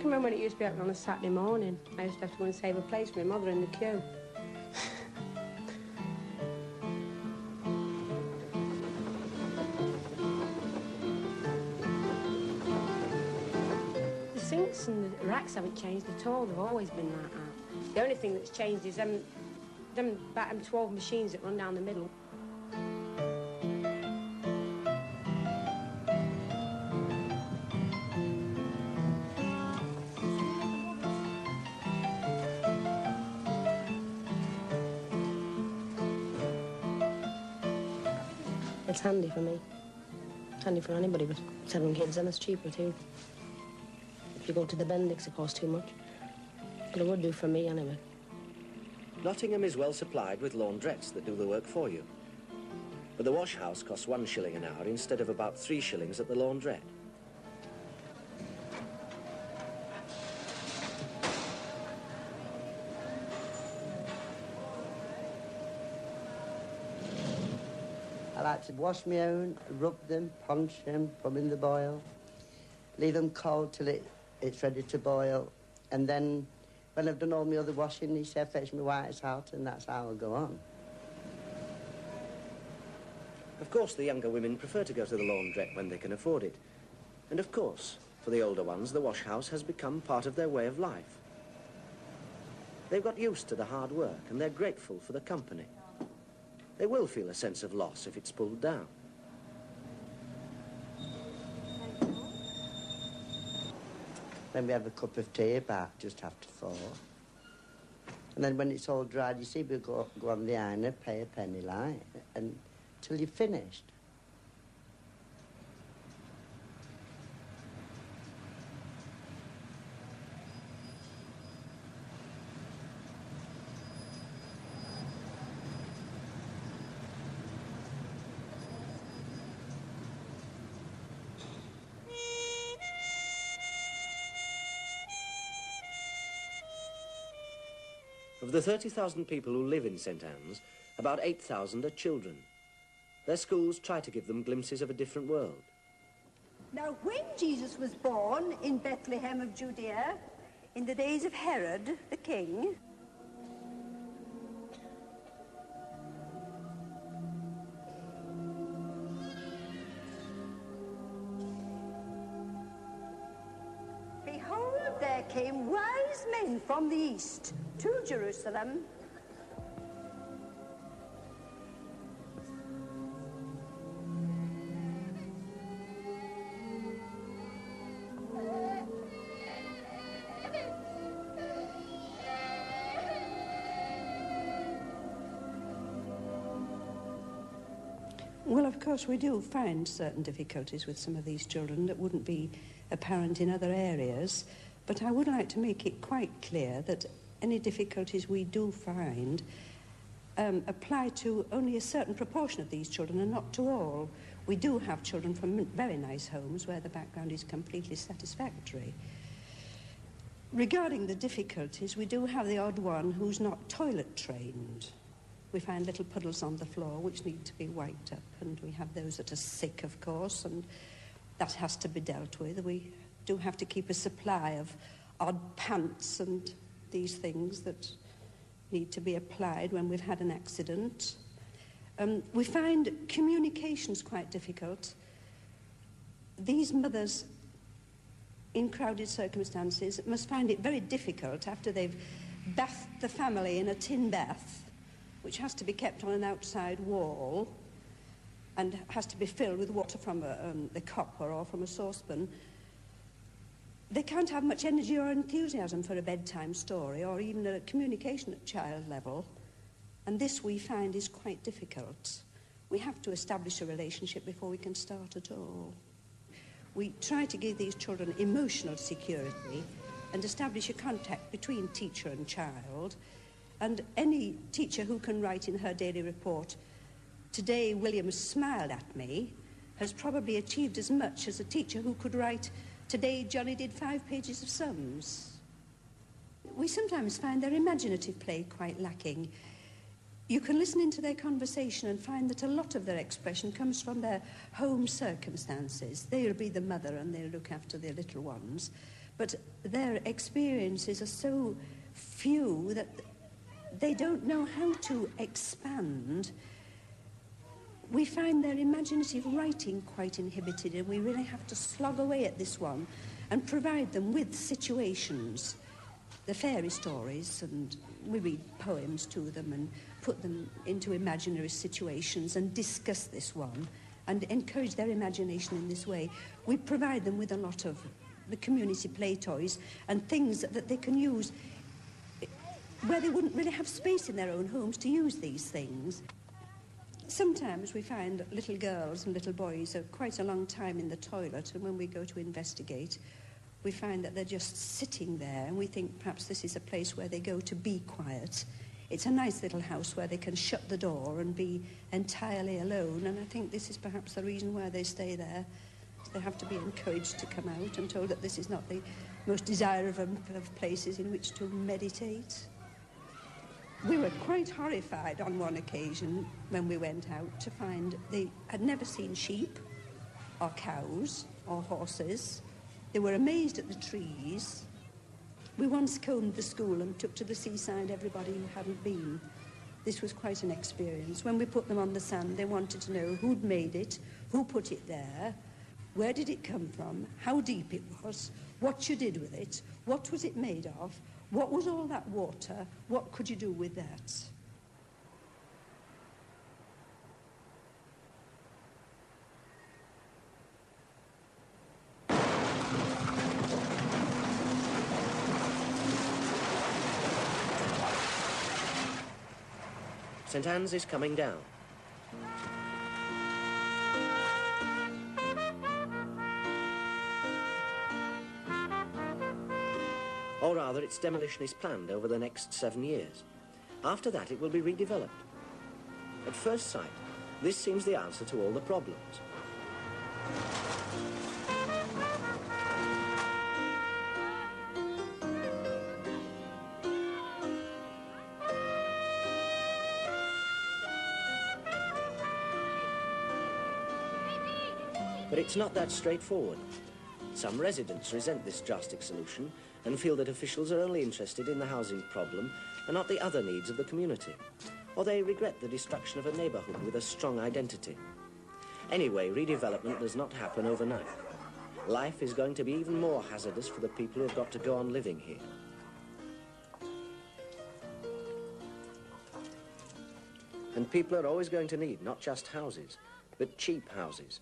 can remember when it used to be open on a Saturday morning. I used to have to go and save a place for my mother in the queue. The sinks and the racks haven't changed at all. They've always been like that. The only thing that's changed is them 12 machines that run down the middle. It's handy for me. It's handy for anybody, but 7 kids, and it's cheaper too. If you go to the Bendix, it costs too much. But it would do for me anyway. Nottingham is well supplied with laundrettes that do the work for you. But the wash house costs 1 shilling an hour instead of about 3 shillings at the laundrette. I like to wash my own, rub them, punch them, put them in the boil, leave them cold till it's ready to boil, and then when I've done all my other washing, he said, fetch me whites out, and that's how I'll go on. Of course, the younger women prefer to go to the laundrette when they can afford it. And of course, for the older ones, the wash house has become part of their way of life. They've got used to the hard work, and they're grateful for the company. They will feel a sense of loss if it's pulled down. Then we have a cup of tea about just after 4. And then when it's all dried, you see, we go on the ironer, pay a penny like, and till you've finished. Of the 30,000 people who live in St Anne's, about 8,000 are children. Their schools try to give them glimpses of a different world. Now, when Jesus was born in Bethlehem of Judea, in the days of Herod the king, behold, there came wise men from the east to Jerusalem. Well, of course, we do find certain difficulties with some of these children that wouldn't be apparent in other areas, but I would like to make it quite clear that any difficulties we do find apply to only a certain proportion of these children and not to all. We do have children from very nice homes where the background is completely satisfactory. Regarding the difficulties, we do have the odd one who's not toilet trained. We find little puddles on the floor which need to be wiped up, and we have those that are sick, of course, and that has to be dealt with. We do have to keep a supply of odd pants and these things that need to be applied when we've had an accident. We find communications quite difficult. These mothers in crowded circumstances must find it very difficult after they've bathed the family in a tin bath, which has to be kept on an outside wall and has to be filled with water from the copper or from a saucepan. They can't have much energy or enthusiasm for a bedtime story or even a communication at child level, and this we find is quite difficult. We have to establish a relationship before we can start at all. We try to give these children emotional security and establish a contact between teacher and child. And any teacher who can write in her daily report, "Today William smiled at me," has probably achieved as much as a teacher who could write, "Today Johnny did 5 pages of sums." We sometimes find their imaginative play quite lacking. You can listen into their conversation and find that a lot of their expression comes from their home circumstances. They'll be the mother and they'll look after their little ones. but their experiences are so few that they don't know how to expand. We find their imaginative writing quite inhibited, and we really have to slog away at this one and provide them with situations, the fairy stories, and we read poems to them and put them into imaginary situations and discuss this one and encourage their imagination in this way. We provide them with a lot of the community play toys and things that they can use where they wouldn't really have space in their own homes to use these things. Sometimes we find little girls and little boys are quite a long time in the toilet, and when we go to investigate, we find that they're just sitting there, and we think perhaps this is a place where they go to be quiet. It's a nice little house where they can shut the door and be entirely alone, and I think this is perhaps the reason why they stay there. They have to be encouraged to come out and told that this is not the most desirable of places in which to meditate. We were quite horrified on one occasion when we went out to find they had never seen sheep or cows or horses. They were amazed at the trees. We once combed the school and took to the seaside everybody who hadn't been. This was quite an experience. When we put them on the sand, they wanted to know who'd made it, who put it there, where did it come from, how deep it was, what you did with it, what was it made of, what was all that water, what could you do with that? St. Anne's is coming down. Or rather, its demolition is planned over the next 7 years. After that, it will be redeveloped. At first sight, this seems the answer to all the problems. But it's not that straightforward. Some residents resent this drastic solution and feel that officials are only interested in the housing problem and not the other needs of the community. Or they regret the destruction of a neighbourhood with a strong identity. Anyway, redevelopment does not happen overnight. Life is going to be even more hazardous for the people who have got to go on living here. And people are always going to need not just houses, but cheap houses.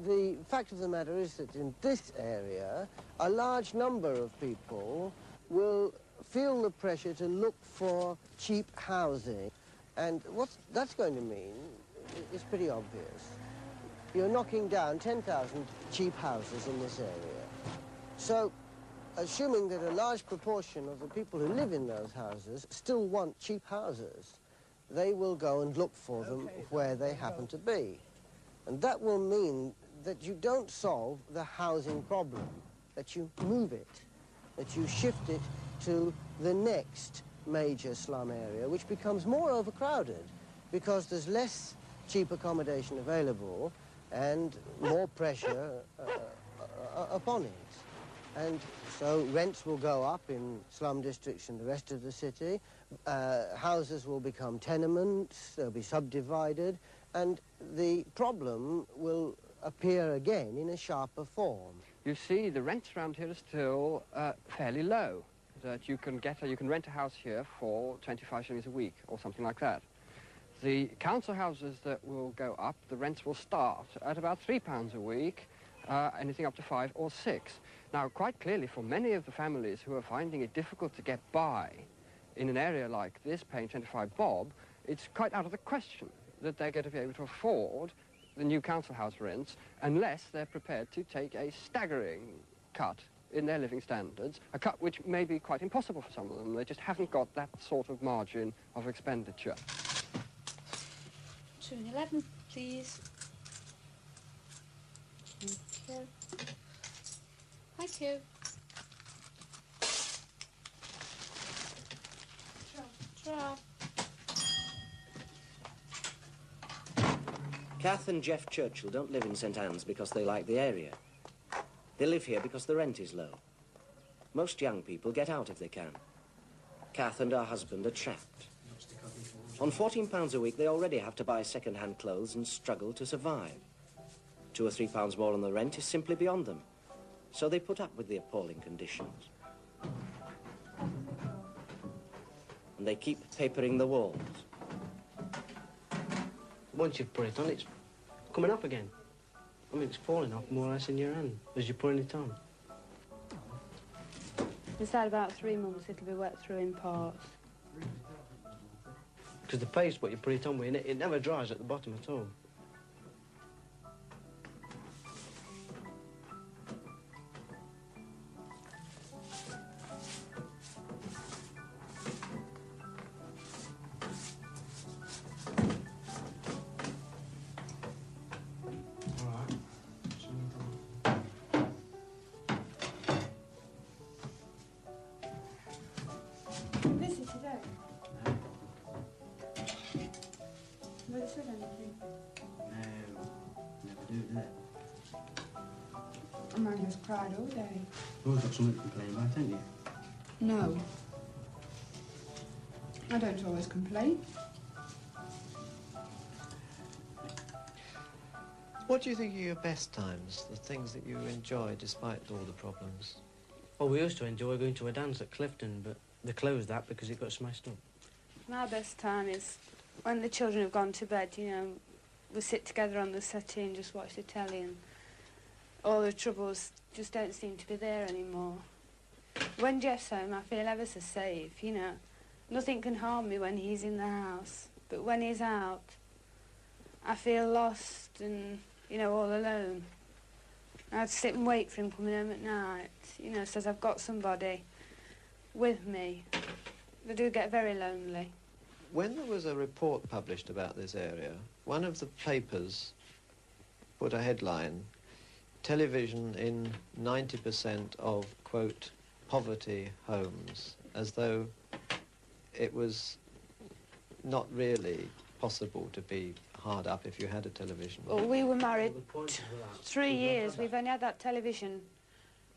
The fact of the matter is that in this area, a large number of people will feel the pressure to look for cheap housing. And what that's going to mean is pretty obvious. You're knocking down 10,000 cheap houses in this area. So, assuming that a large proportion of the people who live in those houses still want cheap houses, they will go and look for them where they happen to be. And that will mean that you don't solve the housing problem, that you move it, that you shift it to the next major slum area, which becomes more overcrowded because there's less cheap accommodation available and more pressure upon it. And so rents will go up in slum districts in the rest of the city, houses will become tenements, they'll be subdivided, and the problem will appear again in a sharper form. You see, the rents around here are still fairly low. That you can rent a house here for 25 shillings a week or something like that. The council houses that will go up, the rents will start at about £3 a week, anything up to 5 or 6. Now, quite clearly, for many of the families who are finding it difficult to get by in an area like this, paying 25 bob, it's quite out of the question that they're going to be able to afford the new council house rents unless they're prepared to take a staggering cut in their living standards, a cut which may be quite impossible for some of them. They just haven't got that sort of margin of expenditure. 211, please. Thank you. Thank you. Draw. Kath and Jeff Churchill don't live in St. Anne's because they like the area. They live here because the rent is low. Most young people get out if they can. Kath and her husband are trapped. On £14 a week, they already have to buy second-hand clothes and struggle to survive. £2 or £3 more on the rent is simply beyond them. So they put up with the appalling conditions. And they keep papering the walls. Once you've put it on, it's coming up again. I mean, it's falling off more or less in your hand as you're putting it on. Inside about 3 months, it'll be wet through in parts. Because the paste, what you put it on with, it never dries at the bottom at all. Busy today? Have they said anything? Never do that. Amanda's cried all day. You've always got something to complain about, haven't you? No. I don't always complain. What do you think are your best times, the things that you enjoy despite all the problems? Well, we used to enjoy going to a dance at Clifton, but they closed that because it got smashed up. My best time is when the children have gone to bed, you know, we sit together on the settee and just watch the telly, and all the troubles just don't seem to be there anymore. When Jeff's home, I feel ever so safe, you know. Nothing can harm me when he's in the house, but when he's out, I feel lost and, you know, all alone. I have to sit and wait for him coming home at night, you know, so I've got somebody with me. They do get very lonely. When there was a report published about this area, one of the papers put a headline, television in 90% of, quote, poverty homes, as though it was not really possible to be hard up if you had a television. Well, we were married 3 years. We've only had that television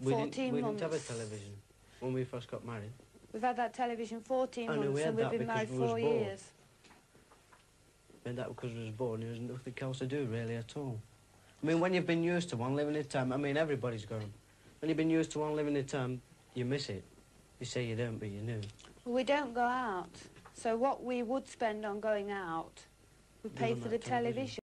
14 months. We didn't have a television when we first got married. We've had that television 14 I know, months we had and we've that been because married we was 4 bored. years. And that because we was born, there was nothing else to do, really, at all. I mean, when you've been used to one living at a time, I mean, everybody's got 'em. When you've been used to one living at a time, you miss it. You say you don't, but you do. Well, we don't go out. So what we would spend on going out, we pay on for that the television. television.